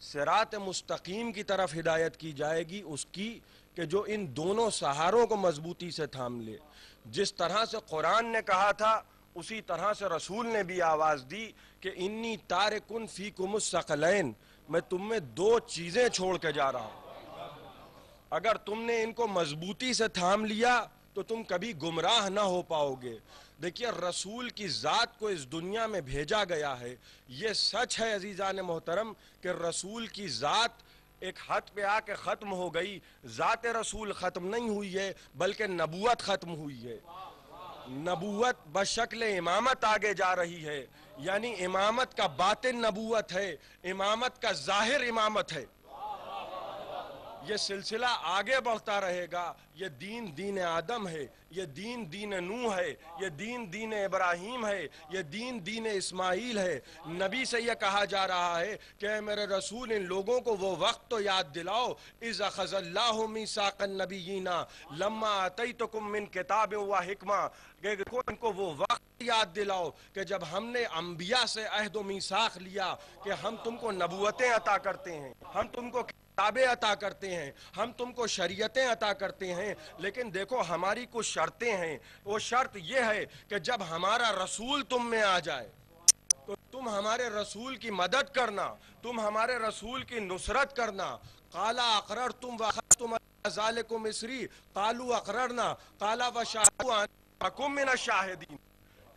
صراط مستقیم کی طرف ہدایت کی جائے گی اس کی کہ جو ان دونوں سہاروں کو مضبوطی سے تھام لے. جس طرح سے قرآن نے کہا تھا اسی طرح سے رسول نے بھی آواز دی کہ انی تارکن فیکم الثقلین، میں تم میں دو چیزیں چھوڑ کے جا رہا ہوں. اگر تم نے ان کو مضبوطی سے تھام لیا تو تم کبھی گمراہ نہ ہو پاؤ گے. دیکھیے رسول کی ذات کو اس دنیا میں بھیجا گیا ہے. یہ سچ ہے عزیزان محترم کہ رسول کی ذات ایک حد پہ آ کے ختم ہو گئی. ذات رسول ختم نہیں ہوئی ہے بلکہ نبوت ختم ہوئی ہے. نبوت بشکل امامت آگے جا رہی ہے، یعنی امامت کا باطن نبوت ہے، امامت کا ظاہر امامت ہے. یہ سلسلہ آگے بڑھتا رہے گا. یہ دین دین آدم ہے، یہ دین دین نوح ہے، یہ دین دین ابراہیم ہے، یہ دین دین اسماعیل ہے. نبی سے یہ کہا جا رہا ہے کہ اے میرے رسول ان لوگوں کو وہ وقت تو یاد دلاؤ اذ اخذ اللہ میثاق النبیین لما آتیتکم من کتاب و حکمہ، کہ ان کو وہ وقت یاد دلاؤ کہ جب ہم نے انبیاء سے عہد و میثاق لیا کہ ہم تم کو نبوتیں عطا کرتے ہیں، ہم تم کو کتابیں عطا کرتے ہیں، ہم تم کو شریعتیں عطا کرتے ہیں، لیکن دیکھو ہماری کچھ شرطیں ہیں. وہ شرط یہ ہے کہ جب ہمارا رسول تم میں آ جائے تو تم ہمارے رسول کی مدد کرنا، تم ہمارے رسول کی نصرت کرنا. قال اقررتم واخذتم ذلکم مصری قالوا اقررنا قال وشهدوا انکم من الشاہدین.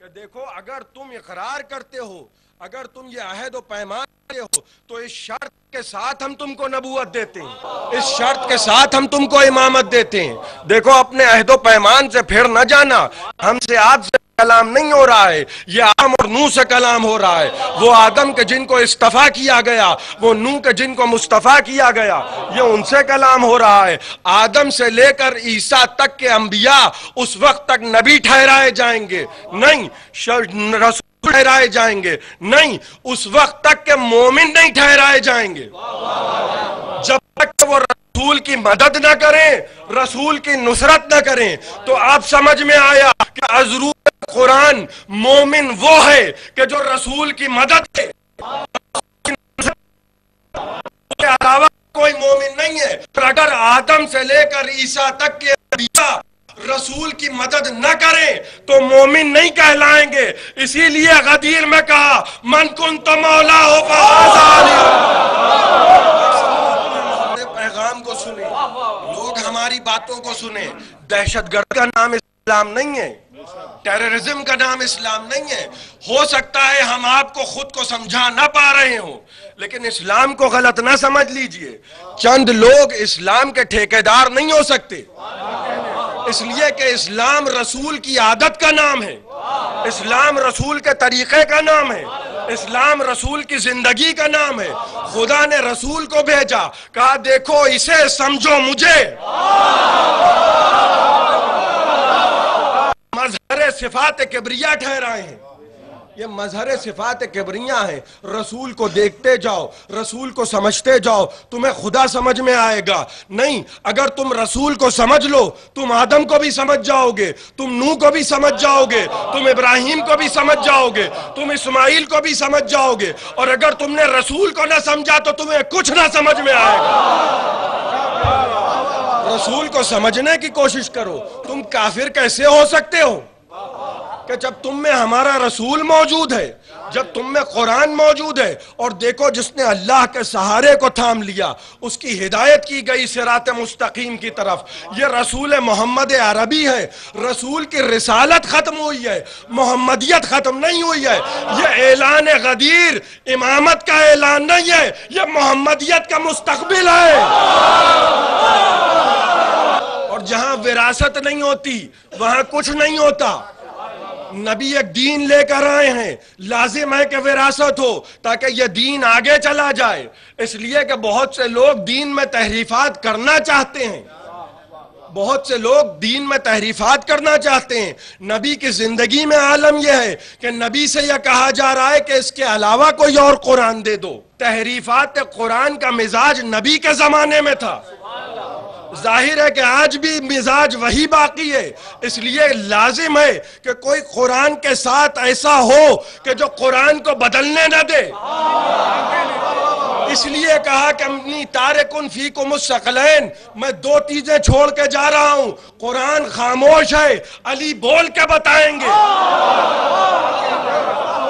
کہ دیکھو اگر تم اقرار کرتے ہو، اگر تم یہ عہد و پیمان کرتے ہو تو اس شرط کے ساتھ ہم تم کو نبوت دیتے ہیں، اس شرط کے ساتھ ہم تم کو امامت دیتے ہیں. دیکھو اپنے عہد و پیمان سے پھر نہ جانا. ہم سے آپ سے کلام نہیں ہو رہا ہے، یہ آدم اور نوح سے کلام ہو رہا ہے. وہ آدم کے جن کو استفا کیا گیا، وہ نوح کے جن کو مصطفیٰ کیا گیا، یہ ان سے کلام ہو رہا ہے. آدم سے لے کر عیسیٰ تک کے انبیاء اس وقت تک نبی ٹھہرائے جائیں گے نہیں، رسول ٹھہرائے جائیں گے نہیں، اس وقت تک کہ مومن نہیں ٹھہرائے جائیں گے. جب تک وہ رسول کی مدد نہ کریں، رسول کی نصرت نہ کریں. تو آپ سمجھ میں آیا کہ ازرو قرآن مومن وہ ہے کہ جو رسول کی مدد ہے، کے علاوہ کوئی مومن نہیں ہے. اگر آدم سے لے کر عیسیٰ تک کے انبیاء رسول کی مدد نہ کریں تو مومن نہیں کہلائیں گے. اسی لیے غدیر میں کہا من کنت مولا ہو پیغام کو سنیں، لوگ ہماری باتوں کو سنیں. دہشت گرد کا نام اسلام نہیں ہے، ٹیررزم کا نام اسلام نہیں ہے. ہو سکتا ہے ہم آپ کو خود کو سمجھا نہ پا رہے ہوں، لیکن اسلام کو غلط نہ سمجھ لیجئے. چند لوگ اسلام کے ٹھیکیدار نہیں ہو سکتے، اس لیے کہ اسلام رسول کی عادت کا نام ہے، اسلام رسول کے طریقے کا نام ہے، اسلام رسول کی زندگی کا نام ہے. خدا نے رسول کو بھیجا، کہا دیکھو اسے سمجھو مجھے. مظہر صفات کبریاء ٹھہرائے ہیں، یہ مظہر صفات کبریاء ہیں. رسول کو دیکھتے جاؤ، رسول کو سمجھتے جاؤ، تمہیں خدا سمجھ میں آئے گا. نہیں، اگر تم رسول کو سمجھ لو تم آدم کو بھی سمجھ جاؤ گے، تم نوح کو بھی سمجھ جاؤ گے، تم ابراہیم کو بھی سمجھ جاؤ گے، تم اسماعیل کو بھی سمجھ جاؤ گے. اور اگر تم نے رسول کو نہ سمجھا تو تمہیں کچھ نہ سمجھ میں آئے گا. رسول کو سمجھنے کی کوشش کرو. تم کافر کیسے ہو سکتے ہو کہ جب تم میں ہمارا رسول موجود ہے، جب تم میں قرآن موجود ہے. اور دیکھو جس نے اللہ کے سہارے کو تھام لیا اس کی ہدایت کی گئی صراط مستقیم کی طرف. یہ رسول محمد عربی ہے. رسول کی رسالت ختم ہوئی ہے، محمدیت ختم نہیں ہوئی ہے. یہ اعلان غدیر امامت کا اعلان نہیں ہے، یہ محمدیت کا مستقبل ہے. اور جہاں وراثت نہیں ہوتی وہاں کچھ نہیں ہوتا. نبی ایک دین لے کر آئے ہیں، لازم ہے کہ وراثت ہو تاکہ یہ دین آگے چلا جائے. اس لیے کہ بہت سے لوگ دین میں تحریفات کرنا چاہتے ہیں، بہت سے لوگ دین میں تحریفات کرنا چاہتے ہیں. نبی کی زندگی میں عالم یہ ہے کہ نبی سے یہ کہا جا رہا ہے کہ اس کے علاوہ کوئی اور قرآن دے دو. تحریفات قرآن کا مزاج نبی کے زمانے میں تھا، ظاہر ہے کہ آج بھی مزاج وہی باقی ہے. اس لیے لازم ہے کہ کوئی قرآن کے ساتھ ایسا ہو کہ جو قرآن کو بدلنے نہ دے. اس لیے کہا کہ انی تارکن فیکم الثقلین، میں دو چیزیں چھوڑ کے جا رہا ہوں، قرآن خاموش ہے، علی بول کے بتائیں گے،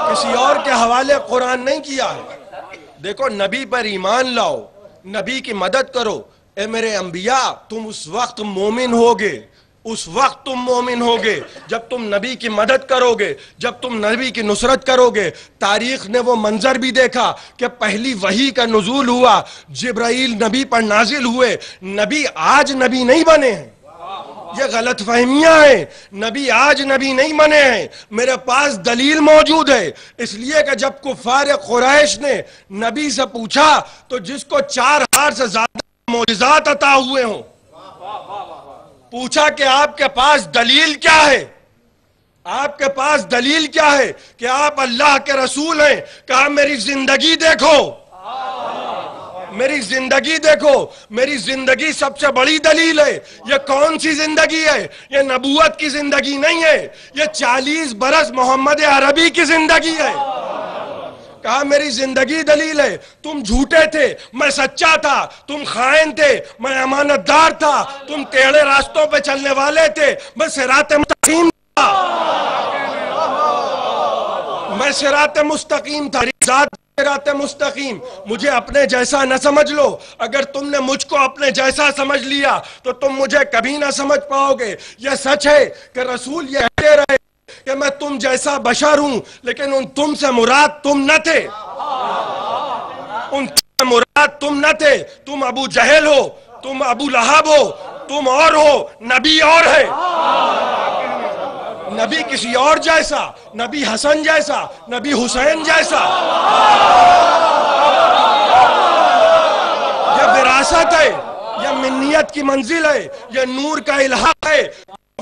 کسی اور کے حوالے قرآن نہیں کیا ہے۔ دیکھو نبی پر ایمان لاؤ، نبی کی مدد کرو، اے میرے انبیاء تم اس وقت مومن ہوگے، اس وقت تم مومن ہوگے جب تم نبی کی مدد کرو گے، جب تم نبی کی نصرت کرو گے۔ تاریخ نے وہ منظر بھی دیکھا کہ پہلی وحی کا نزول ہوا، جبرائیل نبی پر نازل ہوئے، نبی آج نبی نہیں بنے ہیں، یہ غلط فہمیاں ہیں، نبی آج نبی نہیں بنے ہیں، میرے پاس دلیل موجود ہے۔ اس لیے کہ جب کفار قریش نے نبی سے پوچھا تو جس کو 4000 سے زیادہ معجزات عطا ہوئے ہوں، پوچھا کہ آپ کے پاس دلیل کیا ہے، آپ کے پاس دلیل کیا ہے کہ آپ اللہ کے رسول ہیں؟ کہا میری زندگی دیکھو، میری زندگی دیکھو، میری زندگی سب سے بڑی دلیل ہے۔ یہ کون سی زندگی ہے؟ یہ نبوت کی زندگی نہیں ہے، یہ 40 برس محمد عربی کی زندگی ہے۔ کہا میری زندگی دلیل ہے، تم جھوٹے تھے میں سچا تھا، تم خائن تھے میں امانت دار تھا، تم ٹیڑھے راستوں پہ چلنے والے تھے میں صراط مستقیم تھا، میں صراط مستقیم تھا، ذات صراط مستقیم۔ مجھے اپنے جیسا نہ سمجھ لو، اگر تم نے مجھ کو اپنے جیسا سمجھ لیا تو تم مجھے کبھی نہ سمجھ پاؤ گے۔ یہ سچ ہے کہ رسول یہ کہتے رہے کہ میں تم جیسا بشر ہوں، لیکن ان تم سے مراد تم نہ تھے، ان سے مراد تم نہ تھے، تم ابو جہل ہو، تم ابو لہب ہو، تم اور ہو، نبی اور ہے، نبی کسی اور جیسا، نبی حسن جیسا، نبی حسین جیسا۔ یہ وراثت ہے، یہ منیت کی منزل ہے، یہ نور کا الہام ہے۔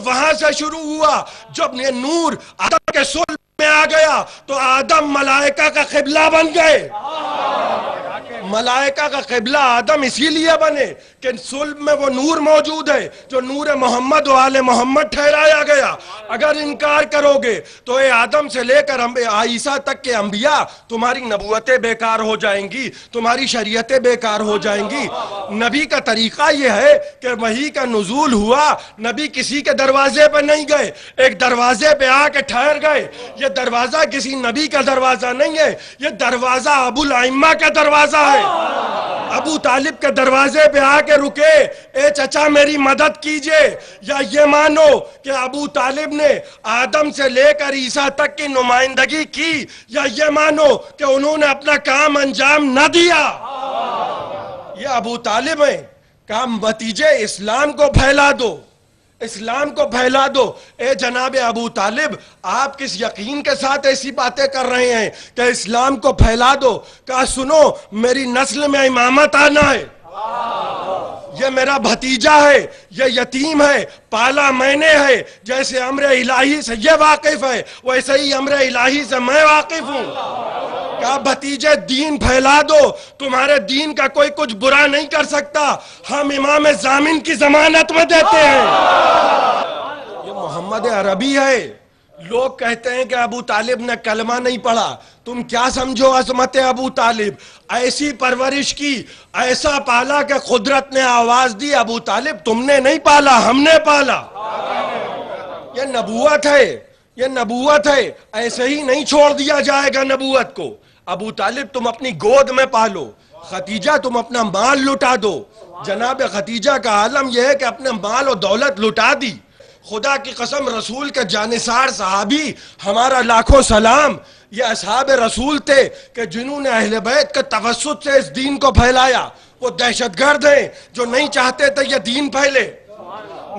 وہاں سے شروع ہوا، جب یہ نور آدم کے صلب میں آ گیا تو آدم ملائکہ کا قبلہ بن گئے۔ ملائکہ کا قبلہ آدم اسی لیے بنے کہ صلب میں وہ نور موجود ہے جو نور محمد و آل محمد ٹھہرایا گیا۔ اگر انکار کرو گے تو اے آدم سے لے کر عیسیٰ تک کے انبیاء، تمہاری نبوتیں بیکار ہو جائیں گی، تمہاری شریعتیں بیکار ہو جائیں گی۔ نبی کا طریقہ یہ ہے کہ وحی کا نزول ہوا، نبی کسی کے دروازے پہ نہیں گئے، ایک دروازے پہ آ کے ٹھہر گئے۔ یہ دروازہ کسی نبی کا دروازہ نہیں ہے، یہ دروازہ ابو الائمہ کا دروازہ ہے۔ ابو طالب کے دروازے پہ آ کے رکے، اے چچا میری مدد کیجئے، یا یہ مانو کہ ابو طالب نے آدم سے لے کر عیسیٰ تک کی نمائندگی کی، یا یہ مانو کہ انہوں نے اپنا کام انجام نہ دیا۔ یہ ابو طالب ہیں، کہا بھتیجے اسلام کو پھیلا دو، اسلام کو پھیلا دو۔ اے جناب ابو طالب، آپ کس یقین کے ساتھ ایسی باتیں کر رہے ہیں کہ اسلام کو پھیلا دو؟ کہا سنو، میری نسل میں امامت آنا ہے، یہ میرا بھتیجا ہے، یہ یتیم ہے، پالا میں نے ہے، جیسے امر الہی سے یہ واقف ہے ویسے ہی امر الہی سے میں واقف ہوں۔ کہا بھتیجے دین پھیلا دو، تمہارے دین کا کوئی کچھ برا نہیں کر سکتا، ہم امام ضامن کی ضمانت میں دیتے ہیں۔ یہ محمد عربی ہے۔ لوگ کہتے ہیں کہ ابو طالب نے کلمہ نہیں پڑھا، تم کیا سمجھو عظمت ابو طالب؟ ایسی پرورش کی، ایسا پالا کہ قدرت نے آواز دی ابو طالب تم نے نہیں پالا، ہم نے پالا۔ یہ نبوت ہے، یہ نبوت ہے، ایسے ہی نہیں چھوڑ دیا جائے گا نبوت کو۔ ابو طالب تم اپنی گود میں پالو، خدیجہ تم اپنا مال لٹا دو۔ جناب خدیجہ کا عالم یہ ہے کہ اپنے مال و دولت لٹا دی۔ خدا کی قسم رسول کے جانثار صحابی، ہمارا لاکھوں سلام، یہ اصحاب رسول تھے کہ جنہوں نے اہل بیت کے توسط سے اس دین کو پھیلایا۔ وہ دہشت گرد ہیں جو نہیں چاہتے تھے یہ دین پھیلے۔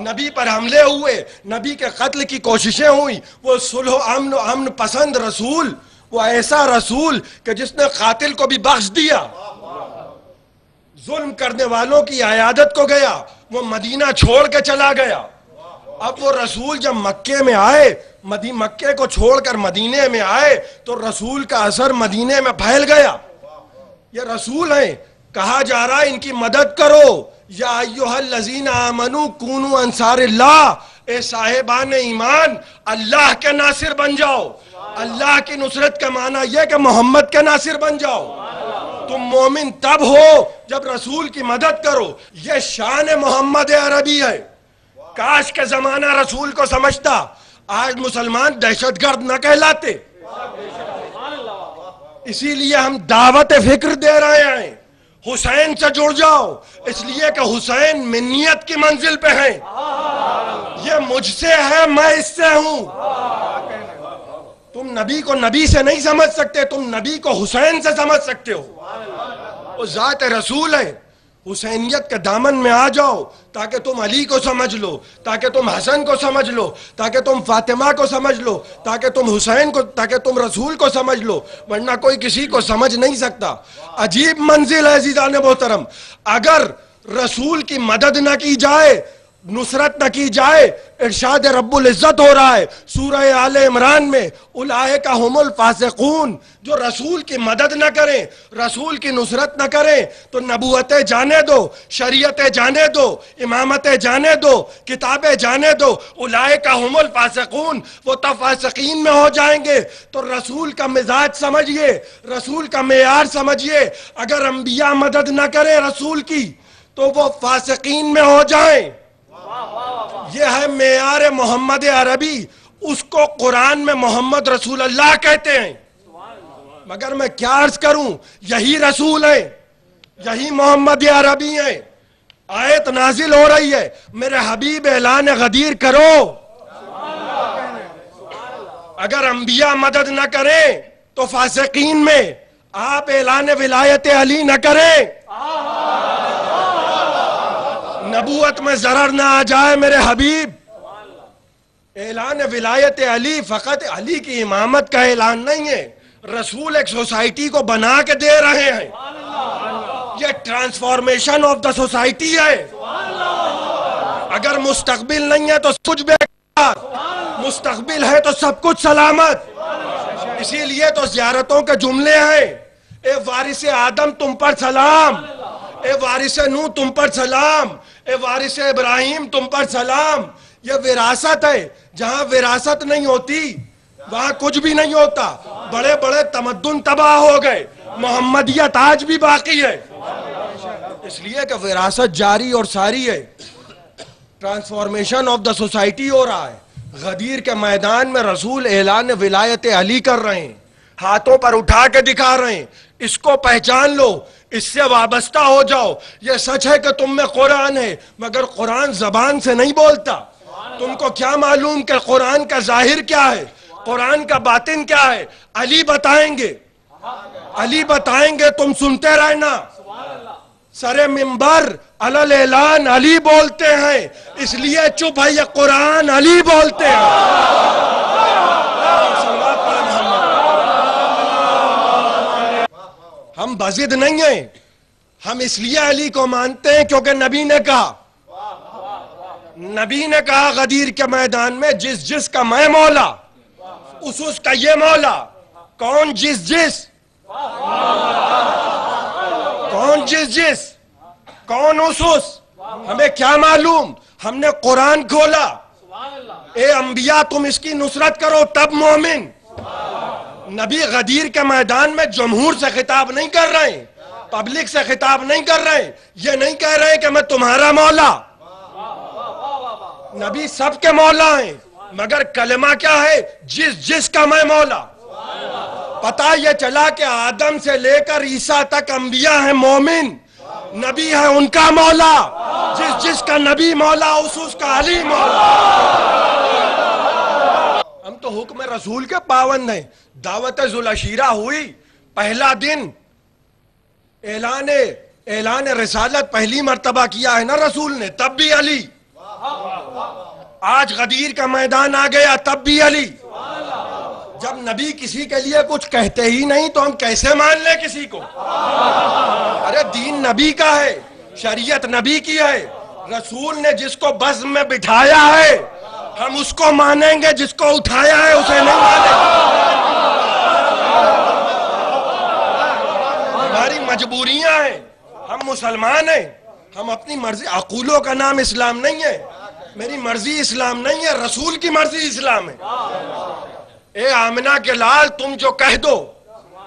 نبی پر حملے ہوئے، نبی کے قتل کی کوششیں ہوئی، وہ صلح و امن پسند رسول، وہ ایسا رسول کہ جس نے قاتل کو بھی بخش دیا، ظلم کرنے والوں کی عیادت کو گیا، وہ مدینہ چھوڑ کے چلا گیا۔ اب وہ رسول جب مکے میں آئے، مکے کو چھوڑ کر مدینے میں آئے تو رسول کا اثر مدینے میں پھیل گیا۔ یہ رسول ہیں، کہا جا رہا ہے ان کی مدد کرو، یا ایھا الذین آمنوا کونوا انصار اللہ، اے صاحبان ایمان اللہ کے ناصر بن جاؤ۔ اللہ کی نصرت کا معنی یہ کہ محمد کے ناصر بن جاؤ۔ تم مومن تب ہو جب رسول کی مدد کرو. یہ شان محمد عربی ہے. کاش کے زمانہ رسول کو سمجھتا. آج مسلمان دہشت گرد نہ کہلاتے. اسی لیے ہم دعوت فکر دے رہے ہیں. حسین سے جڑ جاؤ، اس لیے کہ حسین منیت کی منزل پہ ہیں. یہ مجھ سے ہے، میں اس سے ہوں. تم نبی کو نبی سے نہیں سمجھ سکتے، تم نبی کو حسین سے سمجھ سکتے ہو. وہ ذات رسول ہے. حسینیت کے دامن میں آ جاؤ تاکہ تم علی کو سمجھ لو، تاکہ تم حسن کو سمجھ لو، تاکہ تم فاطمہ کو سمجھ لو، تاکہ تم حسین کو، تاکہ تم رسول کو سمجھ لو. ورنہ کوئی کسی کو سمجھ نہیں سکتا. عجیب منزل ہے عزیزان محترم. اگر رسول کی مدد نہ کی جائے، نصرت نہ کی جائے، ارشاد رب العزت ہو رہا ہے سورہ آل عمران میں، اولئک هم الفاسقون. جو رسول کی مدد نہ کریں، رسول کی نصرت نہ کریں، تو نبوتیں جانے دو، شریعتیں جانے دو، امامتیں جانے دو، کتابیں جانے دو. اولئک هم الفاسقون. وہ تو فاسقین میں ہو جائیں گے. تو رسول کا مزاج سمجھئے، رسول کا معیار سمجھئے. اگر انبیاء مدد نہ کریں رسول کی تو وہ فاسقین میں ہو جائیں. یہ ہے معیار محمد عربی. اس کو قرآن میں محمد رسول اللہ کہتے ہیں. مگر میں کیا عرض کروں، یہی رسول ہے، یہی محمد عربی ہے. آیت نازل ہو رہی ہے، میرے حبیب اعلان غدیر کرو. اگر انبیاء مدد نہ کریں تو فاسقین میں. آپ اعلان ولایت علی نہ کریں، نبوت میں ضرر نہ آ جائے میرے حبیب. اعلان ولایت علی فقط علی کی امامت کا اعلان نہیں ہے. رسول ایک سوسائٹی کو بنا کے دے رہے ہیں. یہ ٹرانسفارمیشن آف دا سوسائٹی ہے. اگر مستقبل نہیں ہے تو کچھ بیکار، مستقبل ہے تو سب کچھ سلامت. اسی لیے تو زیارتوں کے جملے ہیں. اے وارث آدم تم پر سلام، اے وارث نوح تم پر سلام، اے وارث ابراہیم تم پر سلام. یہ وراثت ہے. جہاں وراثت نہیں ہوتی وہاں کچھ بھی نہیں ہوتا. بڑے بڑے تمدن تباہ ہو گئے، محمدیت آج بھی باقی ہے. اس لیے کہ وراثت جاری اور ساری ہے. ٹرانسفارمیشن آف دا سوسائٹی ہو رہا ہے. غدیر کے میدان میں رسول اعلان ولایت علی کر رہے ہیں، ہاتھوں پر اٹھا کے دکھا رہے ہیں. اس کو پہچان لو، اس سے وابستہ ہو جاؤ. یہ سچ ہے کہ تم میں قرآن ہے، مگر قرآن زبان سے نہیں بولتا. تم کو کیا معلوم کہ قرآن کا ظاہر کیا ہے، قرآن کا باطن کیا ہے؟ علی بتائیں گے، علی بتائیں گے. تم سنتے رہنا. سر منبر علل اعلان علی بولتے ہیں، اس لیے چپ ہے. یہ قرآن علی بولتے ہیں. ہم بزد نہیں ہیں. ہم اس لیے علی کو مانتے ہیں کیونکہ نبی نے کہا، نبی نے کہا غدیر کے میدان میں، جس جس کا میں مولا اس کا یہ مولا. کون جس جس؟ کون جس جس؟ کون اس؟ ہمیں کیا معلوم؟ ہم نے قرآن کھولا. اے انبیاء تم اس کی نصرت کرو تب مومن. نبی غدیر کے میدان میں جمہور سے خطاب نہیں کر رہے ہیں، پبلک سے خطاب نہیں کر رہے ہیں. یہ نہیں کہہ رہے کہ میں تمہارا مولا. نبی سب کے مولا ہیں، مگر کلمہ کیا ہے؟ جس جس کا میں مولا. پتہ یہ چلا کہ آدم سے لے کر عیسیٰ تک انبیاء ہیں مومن، نبی ہے ان کا مولا. جس جس کا نبی مولا اس کا علی مولا. ہم تو حکم رسول کے پابند ہیں. دعوت ذوالعشیرہ ہوئی، پہلا دن اعلان رسالت پہلی مرتبہ کیا ہے نا رسول نے، تب بھی علی. آج غدیر کا میدان آ گیا، تب بھی علی. جب نبی کسی کے لیے کچھ کہتے ہی نہیں تو ہم کیسے مان لیں کسی کو؟ ارے دین نبی کا ہے، شریعت نبی کی ہے. رسول نے جس کو بزم میں بٹھایا ہے ہم اس کو مانیں گے، جس کو اٹھایا ہے اسے نہیں مانیں گے. ہماری مجبوریاں ہیں. ہم مسلمان ہیں. ہم اپنی مرضی، عقولوں کا نام اسلام نہیں ہے. میری مرضی اسلام نہیں ہے، رسول کی مرضی اسلام ہے. اے آمنہ کے لال تم جو کہہ دو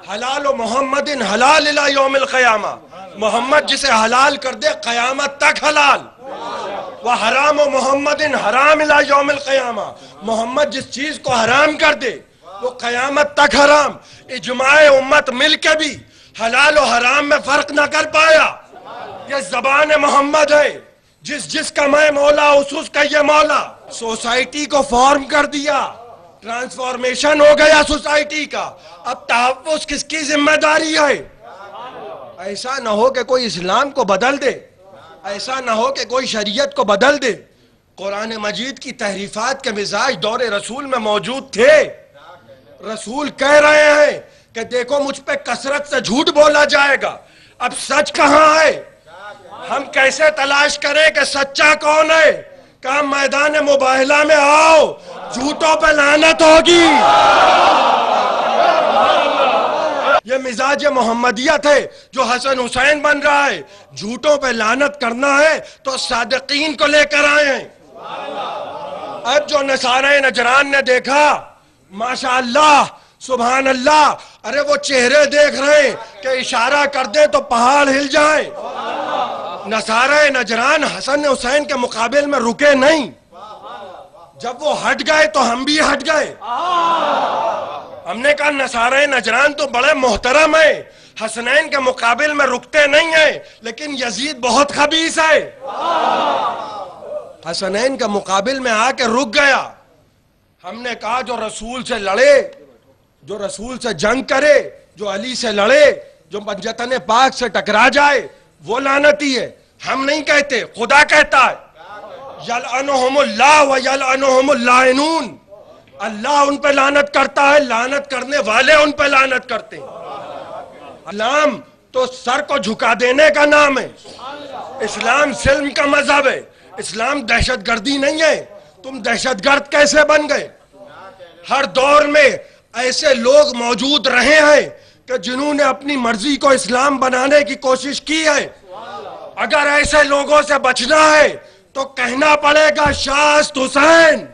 حلال و محمد حلال الی یوم القیامہ، محمد جسے حلال کر دے قیامت تک حلال، وحرام و محمد حرام الی یوم القیامہ، محمد جس چیز کو حرام کر دے وہ قیامت تک حرام۔ اجماع امت مل کے بھی حلال و حرام میں فرق نہ کر پایا۔ یہ زبان محمد ہے، جس کا میں مولا اس کا یہ مولا۔ سوسائٹی کو فارم کر دیا، ٹرانسفارمیشن ہو گیا سوسائٹی کا، اب تحفظ کس کی ذمہ داری ہے؟ ایسا نہ ہو کہ کوئی اسلام کو بدل دے، ایسا نہ ہو کہ کوئی شریعت کو بدل دے۔ قرآن مجید کی تحریفات کے مزاج دور رسول میں موجود تھے۔ رسول کہہ رہے ہیں کہ دیکھو مجھ پہ کثرت سے جھوٹ بولا جائے گا، اب سچ کہاں ہے؟ ہم کیسے تلاش کریں کہ سچا کون ہے؟ کہا میدان مباہلہ میں آؤ، جھوٹوں پہ لعنت ہوگی۔ یہ مزاج محمدیت ہے جو حسن حسین بن رہا ہے۔ جھوٹوں پہ لعنت کرنا ہے تو صادقین کو لے کر آئے ہیں۔ اب جو نصارہ نجران نے دیکھا، ماشاءاللہ سبحان اللہ، ارے وہ چہرے دیکھ رہے ہیں کہ اشارہ کر دیں تو پہاڑ ہل جائیں۔ نصارہ نجران حسن حسین کے مقابل میں رکے نہیں، جب وہ ہٹ گئے تو ہم بھی ہٹ گئے۔ ہم نے کہا نصارہ نجران تو بڑے محترم ہیں، حسنین کے مقابل میں رکتے نہیں ہیں، لیکن یزید بہت خبیث ہے۔ حسنین کے مقابل میں آ کے رک گیا۔ ہم نے کہا جو رسول سے لڑے، جو رسول سے جنگ کرے، جو علی سے لڑے، جو منجتن پاک سے ٹکرا جائے وہ لعنتی ہے۔ ہم نہیں کہتے، خدا کہتا ہے یلعنہم اللہ و یلعنہم اللائنون، اللہ ان پہ لعنت کرتا ہے، لعنت کرنے والے ان پہ لعنت کرتے ہیں۔ اسلام تو سر کو جھکا دینے کا نام ہے، اسلام سلم کا مذہب ہے، اسلام دہشت گردی نہیں ہے۔ تم دہشت گرد کیسے بن گئے؟ ہر دور میں ایسے لوگ موجود رہے ہیں کہ جنہوں نے اپنی مرضی کو اسلام بنانے کی کوشش کی ہے۔ اگر ایسے لوگوں سے بچنا ہے تو کہنا پڑے گا شاست حسین،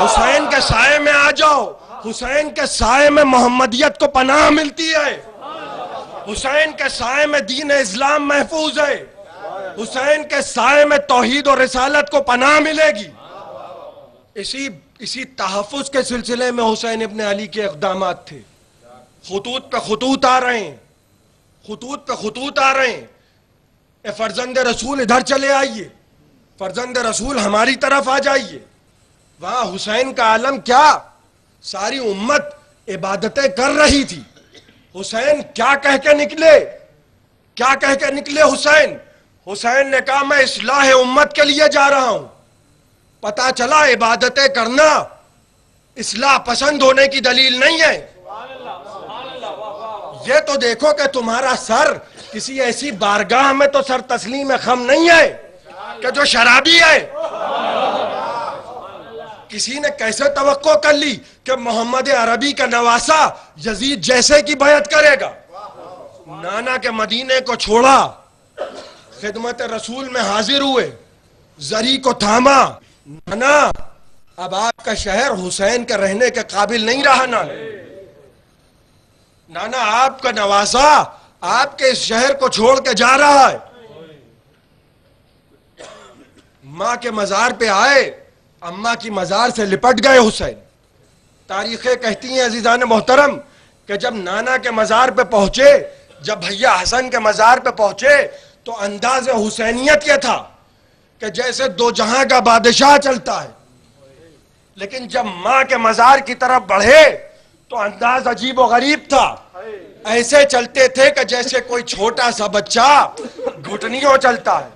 حسین کے سائے میں آ جاؤ۔ حسین کے سائے میں محمدیت کو پناہ ملتی ہے، حسین کے سائے میں دین اسلام محفوظ ہے، حسین کے سائے میں توحید و رسالت کو پناہ ملے گی۔ اسی تحفظ کے سلسلے میں حسین ابن علی کے اقدامات تھے۔ خطوط پہ خطوط آ رہے ہیں، خطوط پہ خطوط آ رہے ہیں، اے فرزند رسول ادھر چلے آئیے، فرزند رسول ہماری طرف آ جائیے۔ وہاں حسین کا عالم کیا، ساری امت عبادتیں کر رہی تھی۔ حسین کیا کہہ کے نکلے، کیا کہہ کے نکلے حسین؟ حسین نے کہا میں اصلاح امت کے لیے جا رہا ہوں۔ پتا چلا عبادتیں کرنا اصلاح پسند ہونے کی دلیل نہیں ہے۔ یہ تو دیکھو کہ تمہارا سر کسی ایسی بارگاہ میں تو سر تسلیم خم نہیں ہے کہ جو شرابی ہے۔ کسی نے کیسے توقع کر لی کہ محمد عربی کا نواسہ یزید جیسے کی بیعت کرے گا؟ نانا کے مدینے کو چھوڑا، خدمت رسول میں حاضر ہوئے، زری کو تھاما۔ نانا اب آپ کا شہر حسین کے رہنے کے قابل نہیں رہا۔ نانا آپ کا نواسہ آپ کے اس شہر کو چھوڑ کے جا رہا ہے۔ ماں کے مزار پہ آئے، اماں کی مزار سے لپٹ گئے حسین۔ تاریخیں کہتی ہیں عزیزان محترم کہ جب نانا کے مزار پہ پہنچے، جب بھیا حسن کے مزار پہ پہنچے تو انداز حسینیت یہ تھا کہ جیسے دو جہاں کا بادشاہ چلتا ہے، لیکن جب ماں کے مزار کی طرف بڑھے تو انداز عجیب و غریب تھا۔ ایسے چلتے تھے کہ جیسے کوئی چھوٹا سا بچہ گھٹنیوں چلتا ہے،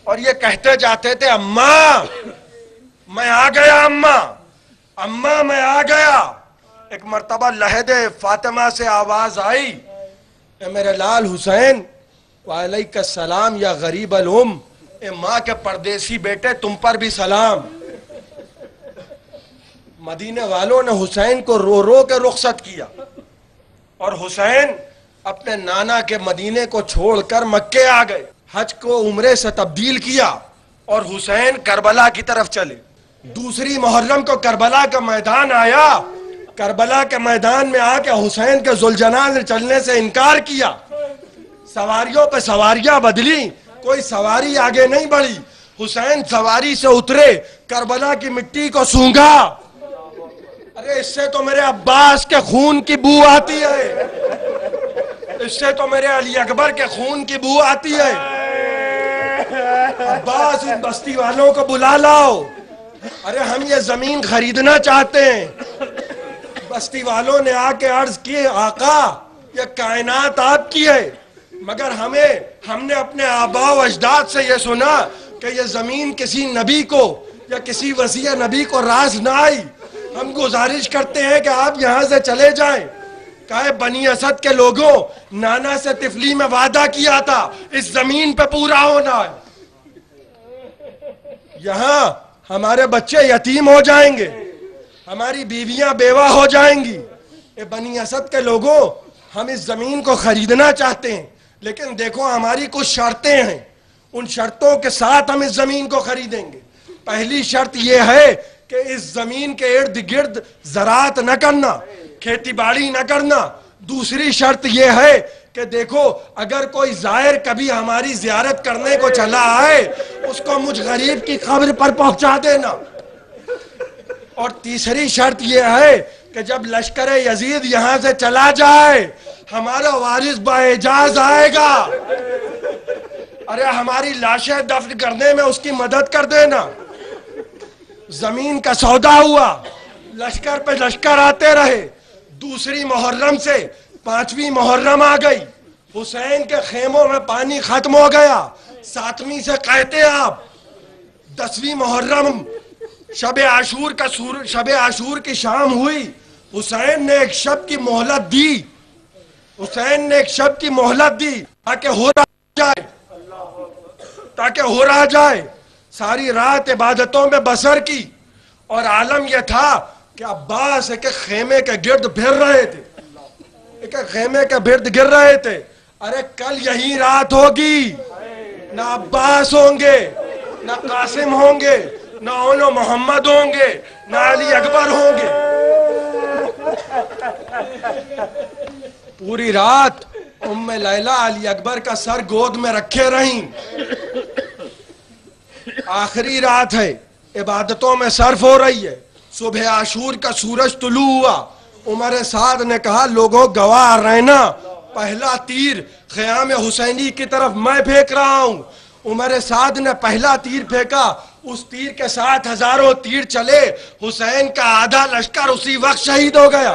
اور یہ کہتے جاتے تھے اماں میں آ گیا، اماں اماں میں آ گیا۔ ایک مرتبہ لہد فاطمہ سے آواز آئی، اے میرے لال حسین، وعلیک السلام یا غریب الام، اے ماں کے پردیسی بیٹے تم پر بھی سلام۔ مدینے والوں نے حسین کو رو رو کے رخصت کیا، اور حسین اپنے نانا کے مدینے کو چھوڑ کر مکے آ گئے، حج کو عمرے سے تبدیل کیا، اور حسین کربلا کی طرف چلے۔ دوسری محرم کو کربلا کا میدان آیا، کربلا کے میدان میں آ کے حسین کے ذوالجناح نے چلنے سے انکار کیا، سواریوں پہ سواریاں بدلی، کوئی سواری آگے نہیں بڑھی، حسین سواری سے اترے، کربلا کی مٹی کو سونگھا، ارے اس سے تو میرے عباس کے خون کی بو آتی ہے، اس سے تو میرے علی اکبر کے خون کی بو آتی ہے، عباس ان بستی والوں کو بلا لاؤ، ارے ہم یہ زمین خریدنا چاہتے ہیں۔ بستی والوں نے آ کے عرض کی، آقا یہ کائنات آپ کی ہے، مگر ہم نے اپنے آباء و اجداد سے یہ سنا کہ یہ زمین کسی نبی کو یا کسی وصی نبی کو راس نہ آئی، ہم گزارش کرتے ہیں کہ آپ یہاں سے چلے جائیں۔ کہے بنی اسد کے لوگوں، نانا سے طفلی میں وعدہ کیا تھا اس زمین پہ پورا ہونا ہے، یہاں ہمارے بچے یتیم ہو جائیں گے، ہماری بیویاں بیوہ ہو جائیں گی، اے بنی اسد کے لوگوں ہم اس زمین کو خریدنا چاہتے ہیں، لیکن دیکھو ہماری کچھ شرطیں ہیں، ان شرطوں کے ساتھ ہم اس زمین کو خریدیں گے۔ پہلی شرط یہ ہے کہ اس زمین کے ارد گرد زراعت نہ کرنا، کھیتی باڑی نہ کرنا۔ دوسری شرط یہ ہے کہ دیکھو اگر کوئی زائر کبھی ہماری زیارت کرنے کو چلا آئے اس کو مجھ غریب کی قبر پر پہنچا دینا۔ اور تیسری شرط یہ ہے کہ جب لشکر یزید یہاں سے چلا جائے ہمارا وارث باعجاز آئے گا، ارے ہماری لاشیں دفن کرنے میں اس کی مدد کر دینا۔ زمین کا سودا ہوا، لشکر پہ لشکر آتے رہے، دوسری محرم سے پانچویں محرم آ گئی، حسین کے خیموں میں پانی ختم ہو گیا، ساتویں سے کہتے آپ، 10ویں محرم شب عاشور کی شام ہوئی، حسین نے ایک شب کی مہلت دی، حسین نے ایک شب کی مہلت دی تاکہ ہو رہا جائے، ساری رات عبادتوں میں بسر کی، اور عالم یہ تھا کہ عباس ایک خیمے کے گرد پھر رہے تھے، ایک خیمے کے گرد گر رہے تھے، ارے کل یہی رات ہوگی، نہ عباس ہوں گے، نہ قاسم ہوں گے، نہ اونو محمد ہوں گے، نہ علی اکبر ہوں گے۔ پوری رات ام لیلہ علی اکبر کا سر گود میں رکھے رہیں، آخری رات ہے، عبادتوں میں صرف ہو رہی ہے، صبح عاشور کا سورج طلوع ہوا، عمر سعد نے کہا لوگوں گواہ رہنا، پہلا تیر خیام حسینی کی طرف میں پھینک رہا ہوں۔ عمر سعد نے پہلا تیر پھینکا، اس تیر کے ساتھ ہزاروں تیر چلے، حسین کا آدھا لشکر اسی وقت شہید ہو گیا،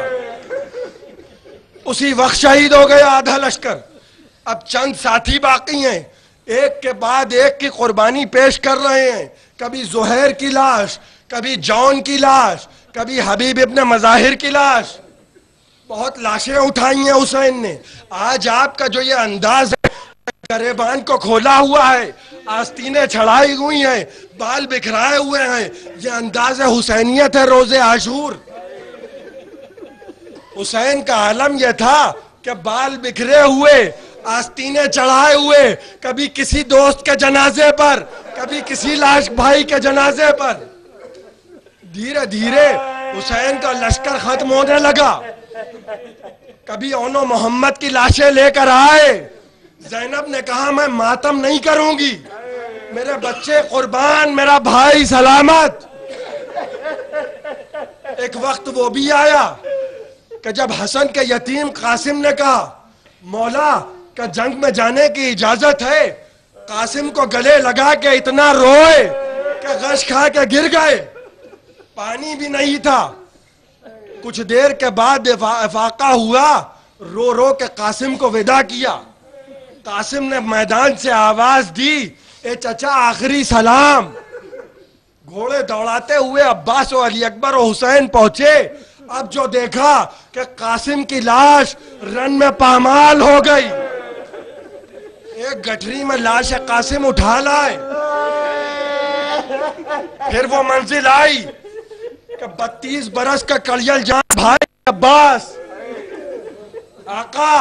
اسی وقت شہید ہو گیا آدھا لشکر۔ اب چند ساتھی باقی ہیں، ایک کے بعد ایک کی قربانی پیش کر رہے ہیں، کبھی زہیر کی لاش، کبھی جون کی لاش، کبھی حبیب ابن مظاہر کی لاش، بہت لاشیں اٹھائی ہیں حسین نے۔ آج آپ کا جو یہ انداز ہے، گریبان کو کھولا ہوا ہے، آستینیں چھڑائی ہوئی ہیں، بال بکھرائے ہوئے ہیں، یہ انداز حسینیت ہے روز عاشور۔ حسین کا عالم یہ تھا کہ بال بکھرے ہوئے، آستینیں چڑھائے ہوئے، کبھی کسی دوست کے جنازے پر، کبھی کسی لاش بھائی کے جنازے پر۔ دھیرے دھیرے حسین کا لشکر ختم ہونے لگا، کبھی اونو محمد کی لاشیں لے کر آئے، زینب نے کہا میں ماتم نہیں کروں گی، میرے بچے قربان، میرا بھائی سلامت۔ ایک وقت وہ بھی آیا کہ جب حسن کے یتیم قاسم نے کہا مولا کہ جنگ میں جانے کی اجازت ہے، قاسم کو گلے لگا کے اتنا روئے کہ غش کھا کے گر گئے، پانی بھی نہیں تھا۔ کچھ دیر کے بعد افاقہ ہوا، رو رو کے قاسم کو وداع کیا۔ قاسم نے میدان سے آواز دی، اے چچا آخری سلام۔ گھوڑے دوڑاتے ہوئے عباس و علی اکبر و حسین پہنچے، اب جو دیکھا کہ قاسم کی لاش رن میں پامال ہو گئی، ایک گٹھری میں لاش قاسم اٹھا لائے۔ پھر وہ منزل آئی کہ 32 برس کا کلیل جان بھائی عباس، آقا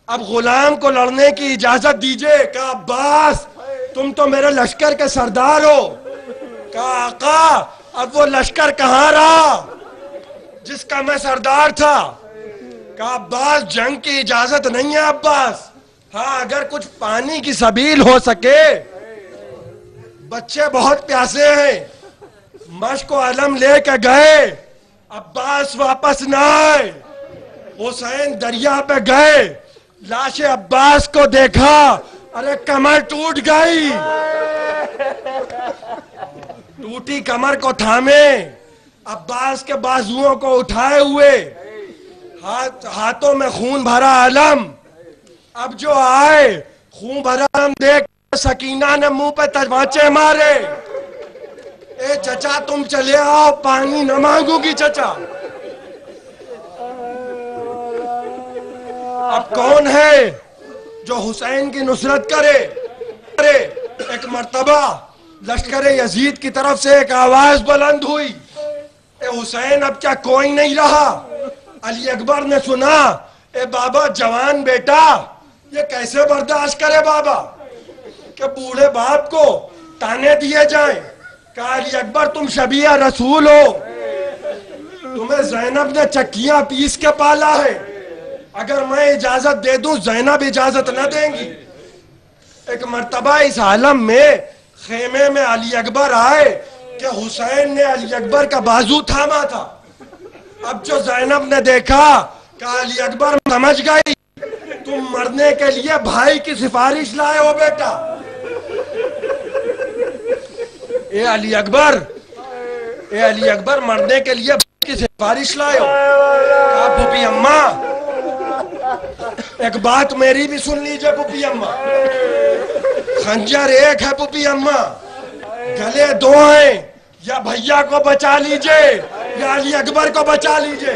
اب غلام کو لڑنے کی اجازت دیجئے۔ کہا عباس تم تو میرے لشکر کے سردار ہو۔ کہا آقا اب وہ لشکر کہاں رہا جس کا میں سردار تھا؟ کہا عباس جنگ کی اجازت نہیں ہے عباس، ہاں اگر کچھ پانی کی سبیل ہو سکے، بچے بہت پیاسے ہیں، مشق و علم لے کے گئے، عباس واپس نہ آئے، حسین دریا پہ گئے، لاش عباس کو دیکھا، ارے کمر ٹوٹ گئی، ٹوٹی کمر کو تھامے، عباس کے بازوؤں کو اٹھائے ہوئے، ہاتھوں میں خون بھرا علم، اب جو آئے خون بھرا علم دیکھ سکینہ نے منہ پہ تمانچے مارے، اے چچا تم چلے آؤ، پانی نہ مانگو گی چچا۔ اب کون ہے جو حسین کی نصرت کرے؟ ایک مرتبہ لشکر یزید کی طرف سے ایک آواز بلند ہوئی، اے حسین اب کیا کوئی نہیں رہا؟ علی اکبر نے سنا، اے بابا جوان بیٹا یہ کیسے برداشت کرے بابا کہ بوڑھے باپ کو تانے دیے جائیں؟ کہا علی اکبر تم شبیہ رسول ہو، تمہیں زینب نے چکیاں پیس کے پالا ہے، اگر میں اجازت دے دوں زینب اجازت نہ دیں گی۔ ایک مرتبہ اس عالم میں خیمے میں علی اکبر آئے کہ حسین نے علی اکبر کا بازو تھاما تھا، اب جو زینب نے دیکھا کہ علی اکبر سمجھ گئی تم مرنے کے لیے بھائی کی سفارش لائے ہو بیٹا، اے علی اکبر مرنے کے لیے بھائی کی سفارش لائے ہو؟ کہا پھوپھی اماں ایک بات میری بھی سن لیجئے پھوپھی اماں، خنجر ایک ہے پھوپھی اماں، گلے دو ہیں، یا بھیا کو بچا لیجئے یا علی اکبر کو بچا لیجئے۔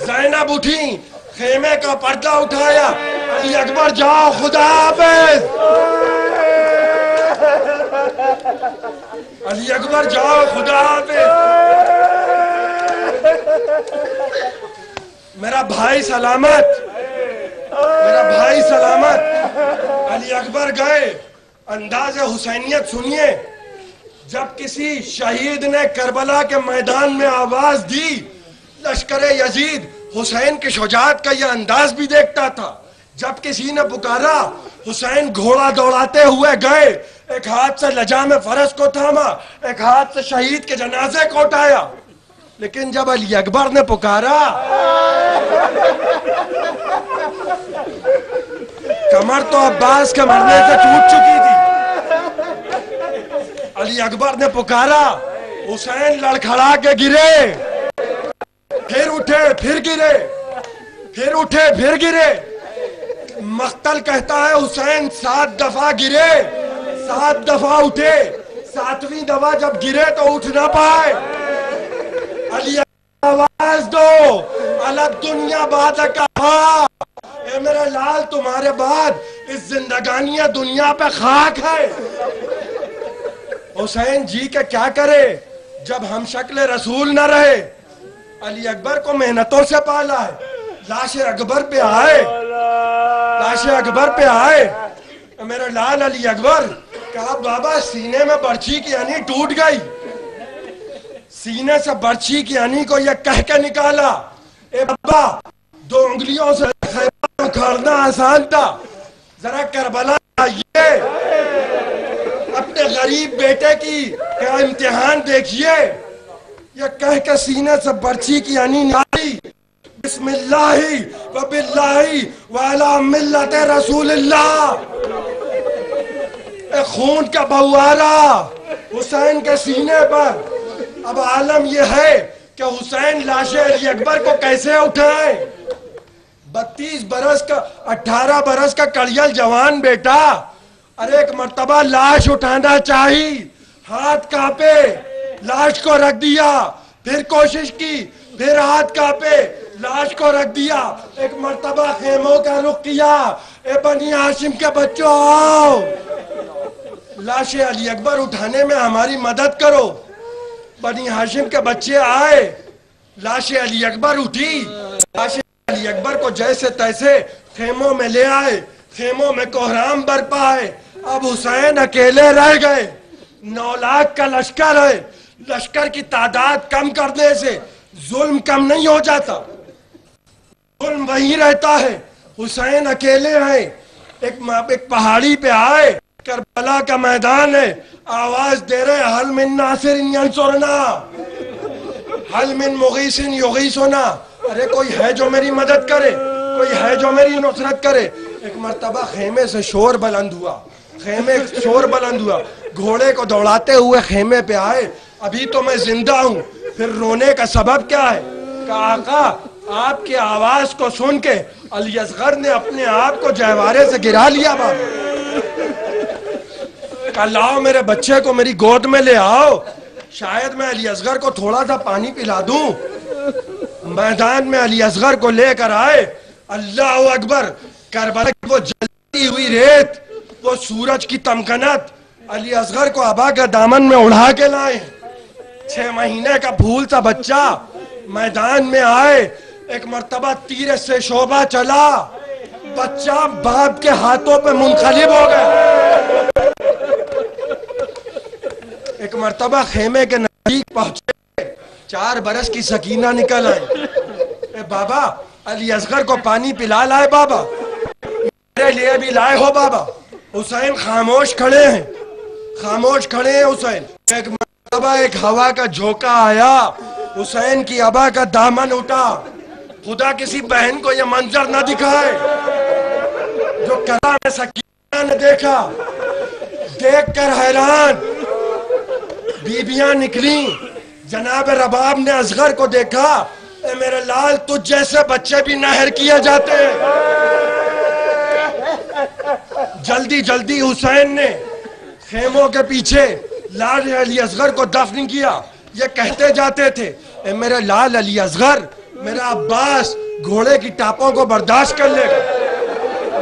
زینب اٹھی، خیمے کا پردہ اٹھایا، علی اکبر جاؤ خدا حافظ، علی اکبر جاؤ خدا حافظ، میرا بھائی سلامت، میرا بھائی سلامت۔ علی اکبر گئے، انداز حسینیت سنیے، جب کسی شہید نے کربلا کے میدان میں آواز دی، لشکر یزید حسین کی شجاعت کا یہ انداز بھی دیکھتا تھا، جب کسی نے پکارا حسین گھوڑا دوڑاتے ہوئے گئے، ایک ہاتھ سے لجام فرس کو تھاما، ایک ہاتھ سے شہید کے جنازے کو اٹھایا، لیکن جب علی اکبر نے پکارا کمر تو عباس کے مرنے سے ٹوٹ چکی تھی، علی اکبر نے پکارا، حسین لڑکھڑا کے گرے، پھر اٹھے پھر گرے، پھر اٹھے پھر گرے، مقتل کہتا ہے حسین 7 دفعہ گرے، 7 دفعہ اٹھے، 7ویں دفعہ جب گرے تو اٹھ نہ پائے، علی آواز دو، الگ دنیا بعد کہا، اے میرے لال تمہارے بعد اس زندگانی دنیا پہ خاک ہے۔ حسین جی کے کیا کرے جب ہم شکل رسول نہ رہے، علی اکبر کو محنتوں سے پالا ہے، لاش اکبر پہ آئے، لاش اکبر پہ آئے، میرے لال علی اکبر کہا بابا سینے میں برچھی کی انی ٹوٹ گئی، سینے سے برچھی کی انی کو یہ کہہ کے نکالا، اے بابا 2 انگلیوں سے خیبر اکھاڑنا آسان تھا، ذرا کربلا آئیے، اپنے غریب بیٹے کی امتحان دیکھیے، یہ کہہ کے سینے سے برچھی کی انی نکالی، بسم اللہ و باللہ وعلی ملت رسول اللہ، ایک خون کا بہوارہ حسین کے سینے پر۔ اب عالم یہ ہے کہ حسین لاش علی اکبر کو کیسے اٹھائیں، 32 برس کا 18 برس کا کڑیل جوان بیٹا، ارے ایک مرتبہ لاش اٹھانا چاہی، ہاتھ کانپے، لاش کو رکھ دیا، پھر کوشش کی، پھر ہاتھ کانپے، لاش کو رکھ دیا، ایک مرتبہ خیموں کا رخ کیا، اے بنی ہاشم کے بچوں آؤ، لاش علی اکبر اٹھانے میں ہماری مدد کرو۔ بنی ہاشم کے بچے آئے، لاش علی اکبر اٹھی، لاش علی اکبر کو جیسے تیسے خیموں میں لے آئے، خیموں میں کوہرام برپا ہے، اب حسین اکیلے رہ گئے، 9 لاکھ کا لشکر ہے، لشکر کی تعداد کم کرنے سے ظلم کم نہیں ہو جاتا، ظلم وہی رہتا ہے۔ حسین اکیلے ہیں، ایک پہاڑی پہ آئے، کربلا کا میدان ہے، آواز دے رہے حل من ناصر ینصرنا، حل من مغیث یغیثنا، ارے کوئی ہے جو میری مدد کرے، کوئی ہے جو میری نصرت کرے۔ ایک مرتبہ خیمے سے شور بلند ہوا، گھوڑے کو دوڑاتے ہوئے خیمے پہ آئے، ابھی تو میں زندہ ہوں، پھر رونے کا سبب کیا ہے؟ کہا آقا آپ کی آواز کو سن کے علی اصغر نے اپنے آپ کو جہوارے سے گرا لیا بابا۔ کہا لاؤ میرے بچے کو میری گود میں لے آؤ، شاید میں علی اصغر کو تھوڑا سا پانی پلا دوں۔ میدان میں علی اصغر کو لے کر آئے، اللہ اکبر، کربلا کی وہ جلتی ہوئی ریت، وہ سورج کی تمکنت، علی اصغر کو ابا کا دامن میں اڑا کے لائے۔ 6 مہینے کا پھول سا بچہ میدان میں آئے، ایک مرتبہ تیر سے شعبہ چلا، بچہ باپ کے ہاتھوں پہ منقلب ہو گیا۔ ایک مرتبہ خیمے کے نزدیک پہنچے، 4 برس کی سکینہ نکل آئی، اے بابا علی اصغر کو پانی پلا لائے بابا، میرے لیے بھی لائے ہو بابا۔ حسین خاموش کھڑے ہیں حسین۔ ایک مرتبہ ایک ہوا کا جھونکا آیا، حسین کی ابا کا دامن اٹھا۔ خدا کسی بہن کو یہ منظر نہ دکھائے جو کرا میں سکینہ نے دیکھا، دیکھ کر حیران بیبیاں نکلیں۔ جناب رباب نے اصغر کو دیکھا، اے میرے لال تجھ جیسے بچے بھی نہر کیے جاتے ہیں۔ جلدی جلدی حسین نے خیموں کے پیچھے لال علی اصغر کو دفن کیا۔ یہ کہتے جاتے تھے، اے میرے لال علی اصغر، میرا عباس گھوڑے کی ٹاپوں کو برداشت کر لے گا،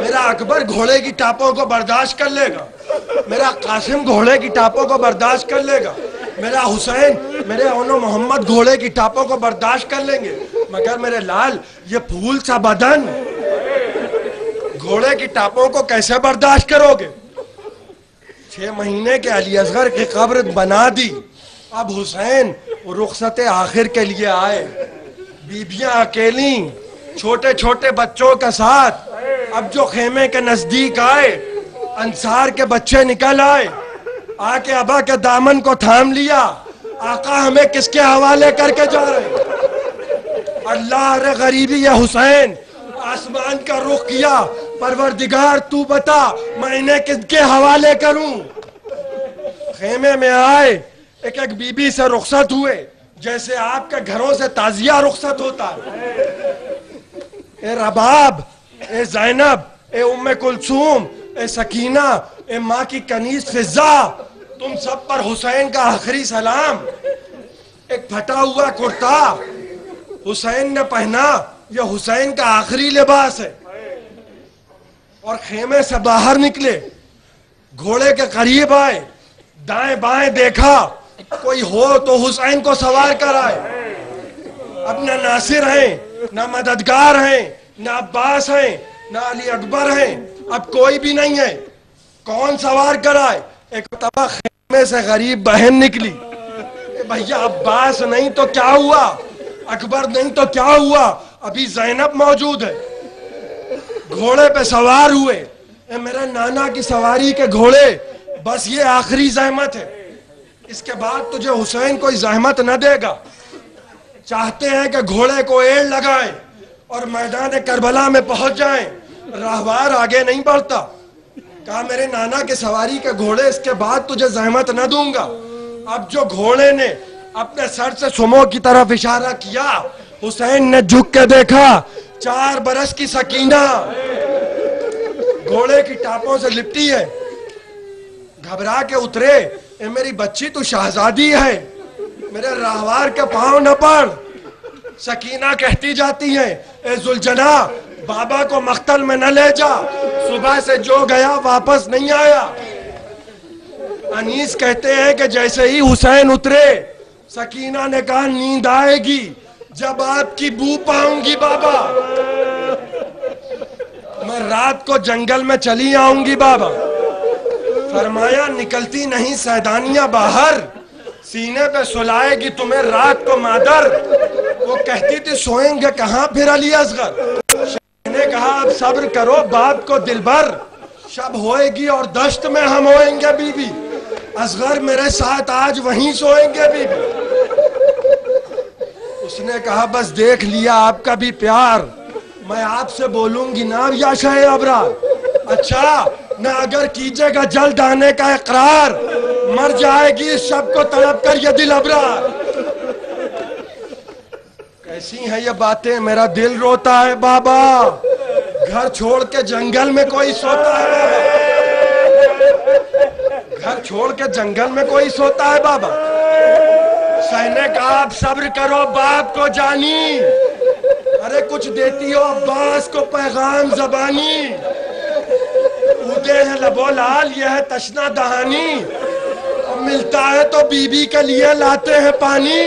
میرا اکبر گھوڑے کی ٹاپوں کو برداشت کر لے گا، میرا قاسم گھوڑے کی ٹاپوں کو برداشت کر لے گا، میرا حسین، میرے اونو محمد گھوڑے کی ٹاپوں کو برداشت کر لیں گے، مگر میرے لال یہ پھول سا بدن گھوڑے کی ٹاپوں کو کیسے برداشت کرو گے؟ 6 مہینے کے علی اصغر کی قبر بنا دی۔ اب حسین رخصت آخر کے لیے آئے، بیبیاں اکیلی چھوٹے چھوٹے بچوں کے ساتھ۔ اب جو خیمے کے نزدیک آئے، انصار کے بچے نکل آئے، آ کے ابا کے دامن کو تھام لیا۔ آقا ہمیں کس کے حوالے کر کے جا رہے ہیں؟ اللہ رے غریبی یہ حسین، آسمان کا رخ کیا، پروردگار تو بتا میں انہیں کس کے حوالے کروں؟ خیمے میں آئے، ایک بی بی سے رخصت ہوئے، جیسے آپ کے گھروں سے تعزیہ رخصت ہوتا ہے۔ اے رباب، اے زینب، اے ام کلثوم، اے سکینہ، اے ماں کی کنیز فضہ، تم سب پر حسین کا آخری سلام۔ ایک پھٹا ہوا کرتا حسین نے پہنا، یہ حسین کا آخری لباس ہے، اور خیمے سے باہر نکلے، گھوڑے کے قریب آئے، دائیں بائیں دیکھا، کوئی ہو تو حسین کو سوار کر آئے۔ اب نہ ناصر ہیں، نہ مددگار ہیں، نہ عباس ہیں، نہ علی اکبر ہیں، اب کوئی بھی نہیں ہے، کون سوار کر آئے؟ ایک مرتبہ خیمے سے غریب بہن نکلی، بھیا عباس نہیں تو کیا ہوا، اکبر نہیں تو کیا ہوا، ابھی زینب موجود ہے۔ گھوڑے پہ سوار ہوئے، اے میرے نانا کی سواری کے گھوڑے، بس یہ آخری زحمت ہے، اس کے بعد تجھے حسین کوئی زحمت نہ دے گا۔ چاہتے ہیں کہ گھوڑے کو ایڑ لگائیں اور میدان کربلا میں پہنچ جائیں، راہوار آگے نہیں بڑھتا۔ کہا میرے نانا کے سواری کے گھوڑے، اس کے بعد تجھے زحمت نہ دوں گا۔ اب جو گھوڑے نے اپنے سر سے سمو کی طرف اشارہ کیا، حسین نے جھک کے دیکھا، 4 برس کی سکینہ گھوڑے کی ٹاپوں سے لپٹی ہے، گھبرا کے اترے، اے میری بچی تو شہزادی ہے، میرے راہوار کے پاؤں نہ پڑ۔ سکینہ کہتی جاتی ہیں، اے ذوالجناح بابا کو مقتل میں نہ لے جا، صبح سے جو گیا واپس نہیں آیا۔ انیس کہتے ہیں کہ جیسے ہی حسین اترے، سکینہ نے کہا نیند آئے گی جب آپ کی بو پاؤں گی بابا، میں رات کو جنگل میں چلی آؤں گی بابا۔ فرمایا نکلتی نہیں سیدانیاں باہر، سینے پہ سلائے گی تمہیں رات کو مادر. وہ کہتی تھی سوئیں گے کہاں پھر علی اصغر. شاہ نے کہا اب صبر کرو بات کو دل بھر. شب ہوئے گی اور دشت میں ہم ہوئیں گے بی بی. اصغر میرے ساتھ آج وہیں سوئیں گے بی بی. اس نے کہا بس دیکھ لیا آپ کا بھی پیار. میں آپ سے بولوں گی نا یا شاہ ابرار. اچھا نہ اگر کیجے گا جلد آنے کا اقرار. مر جائے گی اس شب کو تڑپ کر یہ دل ابرار. کیسی ہیں یہ باتیں میرا دل روتا ہے بابا. گھر چھوڑ کے جنگل میں کوئی سوتا ہے بابا. گھر چھوڑ کے جنگل میں کوئی سوتا ہے بابا. شاہ نے کہا اب صبر کرو بات کو جانی. ارے کچھ دیتی ہو عباس کو پیغام زبانی. اودے ہیں لبو لال یہ ہے تشنا دہانی. اب ملتا ہے تو بی بی کے لیے لاتے ہیں پانی.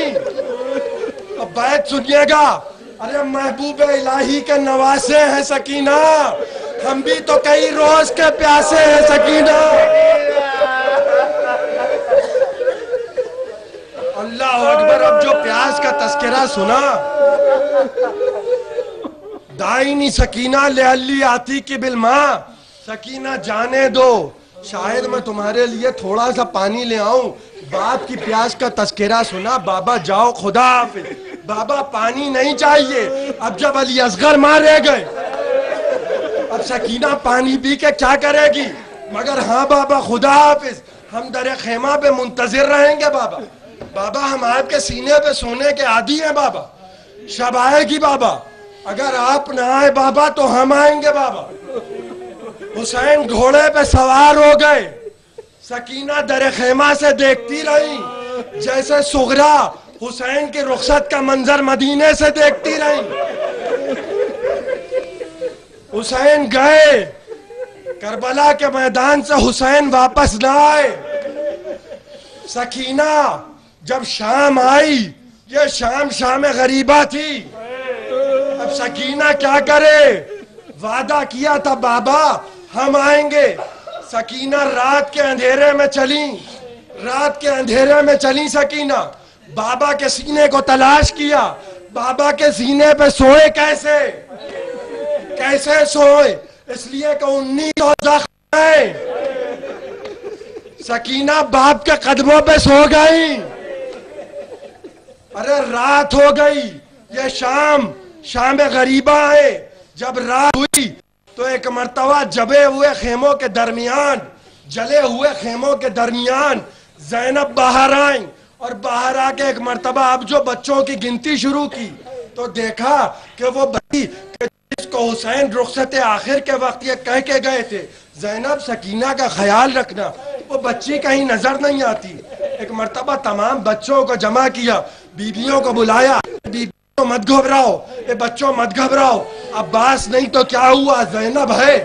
اب بیت سنیے گا. ارے محبوب الہی کے نواسے ہیں سکینہ. ہم بھی تو کئی روز کے پیاسے ہیں سکینہ. اللہ اکبر. اب جو پیاس کا تذکرہ سنا دائنی سکینہ لعلی آتی کی بالماء. سکینہ جانے دو شاید میں تمہارے لیے تھوڑا سا پانی لے آؤں. باپ کی پیاس کا تذکرہ سنا. بابا جاؤ خدا حافظ. بابا پانی نہیں چاہیے. اب جب علی اصغر مارے گئے اب سکینہ پانی پی کے کیا کرے گی. مگر ہاں بابا خدا حافظ ہم در خیمہ پہ منتظر رہیں گے بابا. بابا ہم آپ کے سینے پہ سونے کے عادی ہیں بابا. شب آئے گی بابا. اگر آپ نہ آئے بابا تو ہم آئیں گے بابا. حسین گھوڑے پہ سوار ہو گئے. سکینہ در خیمہ سے دیکھتی رہی جیسے صغرا حسین کی رخصت کا منظر مدینے سے دیکھتی رہی. حسین گئے کربلا کے میدان سے. حسین واپس نہ آئے. سکینہ جب شام آئی یہ شام غریبہ تھی. اب سکینہ کیا کرے. وعدہ کیا تھا بابا ہم آئیں گے. سکینہ رات کے اندھیرے میں چلیں. رات کے اندھیرے میں چلیں سکینہ. بابا کے سینے کو تلاش کیا. بابا کے سینے پہ سوئے کیسے. کیسے سوئے. اس لیے کہ 19 زخم ہیں. سکینہ باپ کے قدموں پہ سو گئی. ارے رات ہو گئی. یہ شام غریبہ ہے. جب رات ہوئی تو ایک مرتبہ جبے ہوئے خیموں کے درمیان جلے ہوئے خیموں کے درمیان زینب باہر آئیں. اور باہر آ کے ایک مرتبہ اب جو بچوں کی گنتی شروع کی تو دیکھا کہ وہ بچی جس کو حسین رخصت آخر کے وقت یہ کہہ کے گئے تھے زینب سکینہ کا خیال رکھنا. وہ بچی کہیں نظر نہیں آتی. ایک مرتبہ تمام بچوں کو جمع کیا. بیویوں کو بلایا. بیویوں مت گھبراؤ. اے بچوں مت گھبراؤ. عباس نہیں تو کیا ہوا زینب ہے.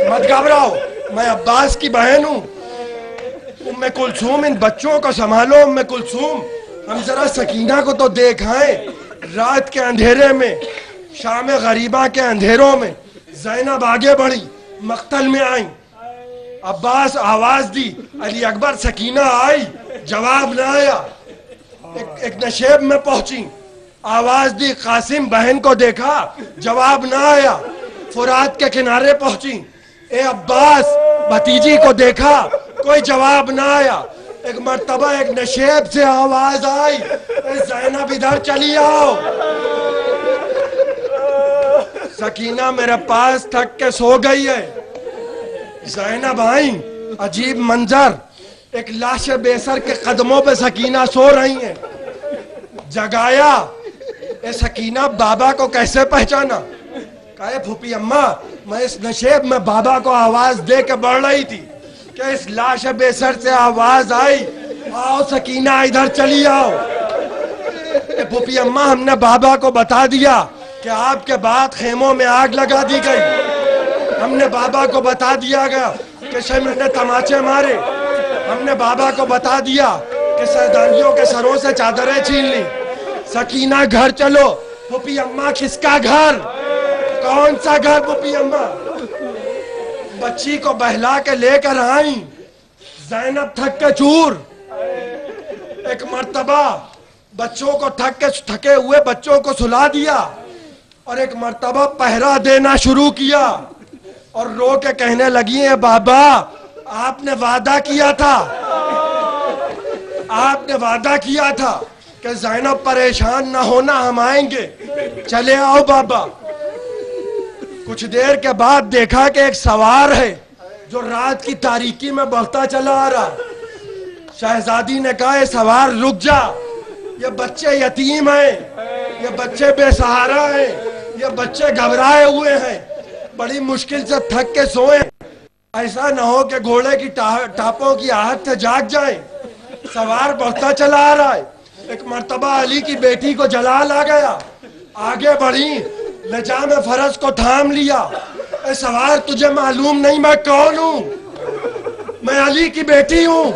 مت گھبراؤ میں عباس کی بہن ہوں. ام کلثوم ان بچوں کو سنبھالو. ام کلثوم ہم ذرا سکینہ کو تو دیکھ آئیں. رات کے اندھیرے میں شام غریبہ کے اندھیروں میں زینب آگے بڑھی. مقتل میں آئیں. عباس آواز دی. علی اکبر. سکینہ آئی جواب نہ آیا. ایک نشیب میں پہنچی. آواز دی. قاسم بہن کو دیکھا جواب نہ آیا. فرات کے کنارے پہنچی. اے عباس بھتیجی کو دیکھا کوئی جواب نہ آیا. ایک مرتبہ ایک نشیب سے آواز آئی. اے زینب ادھر چلی آؤ. سکینہ میرے پاس تھک کے سو گئی ہے. زینب آئیں. عجیب منظر. ایک لاش بے سر کے قدموں پہ سکینہ سو رہی ہیں. جگایا. اے سکینہ بابا کو کیسے پہچانا. کہے پھوپھی اماں میں اس نشیب میں بابا کو آواز دے کے بڑھ رہی تھی کہ اس لاش بے سر سے آواز آئی آؤ سکینہ ادھر چلی آؤ. اے پھوپھی اماں ہم نے بابا کو بتا دیا کہ آپ کے بعد خیموں میں آگ لگا دی گئی. ہم نے بابا کو بتا دیا گیا کہ شمر نے تماچے مارے. ہم نے بابا کو بتا دیا کہ سرداریوں کے سروں سے چادریں چھین لی. سکینہ گھر چلو. پھوپھی اماں کس کا گھر. کون سا گھر پھوپھی اماں. بچی کو بہلا کے لے کر آئیں. زینب تھک کے چور. ایک مرتبہ بچوں کو تھکے ہوئے بچوں کو سلا دیا اور ایک مرتبہ پہرا دینا شروع کیا اور رو کے کہنے لگی ہیں بابا آپ نے وعدہ کیا تھا کہ زینب پریشان نہ ہونا ہم آئیں گے، چلے آؤ بابا۔ کچھ دیر کے بعد دیکھا کہ ایک سوار ہے جو رات کی تاریکی میں بڑھتا چلا آ رہا۔ شہزادی نے کہا اے سوار رک جا، یہ بچے یتیم ہیں، یہ بچے بے سہارا ہیں، یہ بچے گھبرائے ہوئے ہیں، بڑی مشکل سے تھک کے سوئیں، ایسا نہ ہو کہ گھوڑے کی ٹاپوں کی آہٹ سے جاگ جائیں۔ سوار بڑھتا چلا آ رہا ہے۔ ایک مرتبہ علی کی بیٹی کو جلال آ گیا، آگے بڑھی، لجام فرس کو تھام لیا۔ اے سوار تجھے معلوم نہیں میں کون ہوں؟ میں علی کی بیٹی ہوں،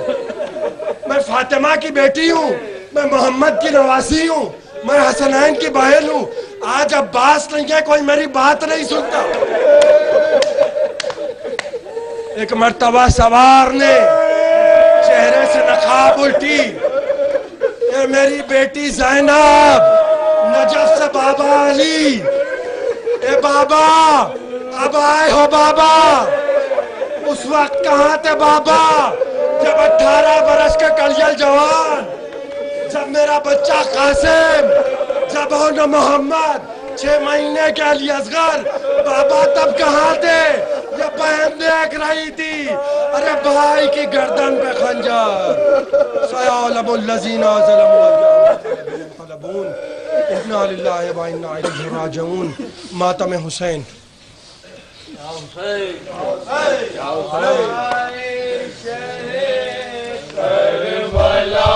میں فاطمہ کی بیٹی ہوں، میں محمد کی نواسی ہوں، میں حسنین کی بہن ہوں۔ آج عباس نہیں ہے، کوئی میری بات نہیں سنتا۔ ایک مرتبہ سوار نے چہرے سے نقاب الٹی، اے میری بیٹی زینب، نجف سے بابا علی، اے بابا اب آئے ہو بابا؟ اس وقت کہاں تھے بابا جب 18 برس کے کلیل جوان، جب میرا بچہ قاسم، جب ہونا محمد، 6 مہینے کے علی اصغر، بابا تب کہاں تھے؟ یہ بہن دیکھ رہی تھی، ارے بھائی کی گردن پہ خنجر۔ سیعلم الذین ظلموا ينقلبون انا للہ و انا الیہ راجعون۔ ماتم حسین۔ کربلا